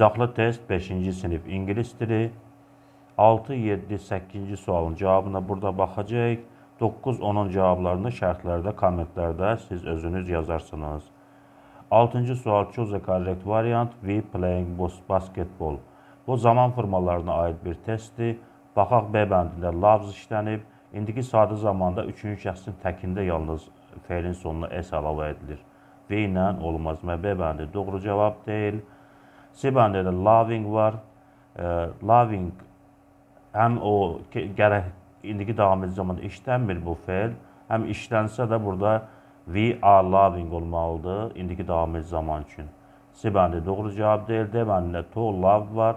İzahlı test 5-ci sinif ingilis dili. 6, 7, 8-ci sualın cavabına burada baxacaq. 9, 10-un cavablarını şərhlərdə, kommentlərdə siz özünüz yazarsınız. 6-cı sual choose a correct variant. We playing basketball. Bu zaman formalarına aid bir testdir. Baxaq B bəndində loves işlənib. İndiki sadə zamanda 3-cü şəxsin təkində yalnız feilin sonuna s əlavə edilir. V ilə olmaz. B bəndi doğru cavab deyil. C bəndində loving var. Loving həm o gərək indiki davam edici zamanda işlənmir bu feil. Həm işlənsə də burada we are loving olmalıdır indiki davam edici zaman üçün. C bəndi doğru cavab deyil. D bəndində to love var.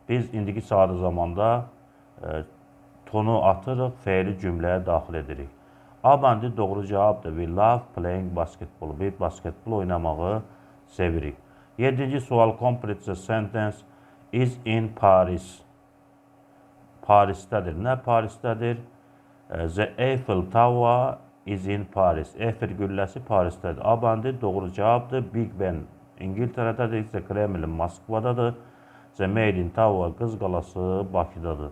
Biz indiki sadə zamanda tonu atırıq, feili cümləyə daxil edirik. A bəndi doğru cavabdır. We love playing basketball. Biz basketbol oynamağı sevirik. 7-ci sual complete the sentence is in Paris. Paris'tədir. Nə Paris'tədir? The Eiffel Tower is in Paris. Eiffel gülləsi Paris'tədir. A bəndi doğru cavabdır. Big Ben İngiltərədədir. The Kremlin Moskvadadır. The Maiden Tower Qız qalası Bakıdadır.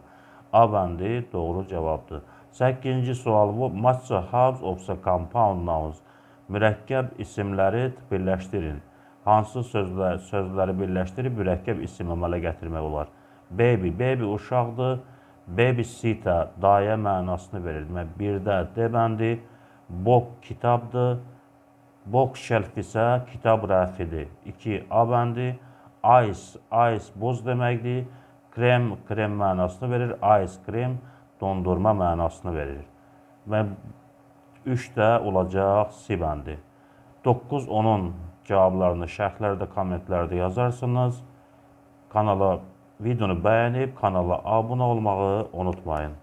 A bəndi doğru cavabdır. 8-ci sual bu. Match the house of the compound nouns. Mürəkkəb isimləri birləşdirin. Hansı sözləri birləşdirib mürəkkəb isim əmələ gətirmək olar? Baby, baby uşaqdır. Babysitter dayə mənasını verir. Birdə D bəndi. Book kitabdır. Bookshelf isə kitab rəfidir. 2 A bəndi. Ice, ice buz deməkdir. Krem, krem mənasını verir. Ice cream dondurma mənasını verir. Və 3 də olacaq C bəndi. 9, 10-un cavablarını şərhlərdə, kommentlərdə yazarsınız. Videonu bəyənib kanala abunə olmağı unutmayın.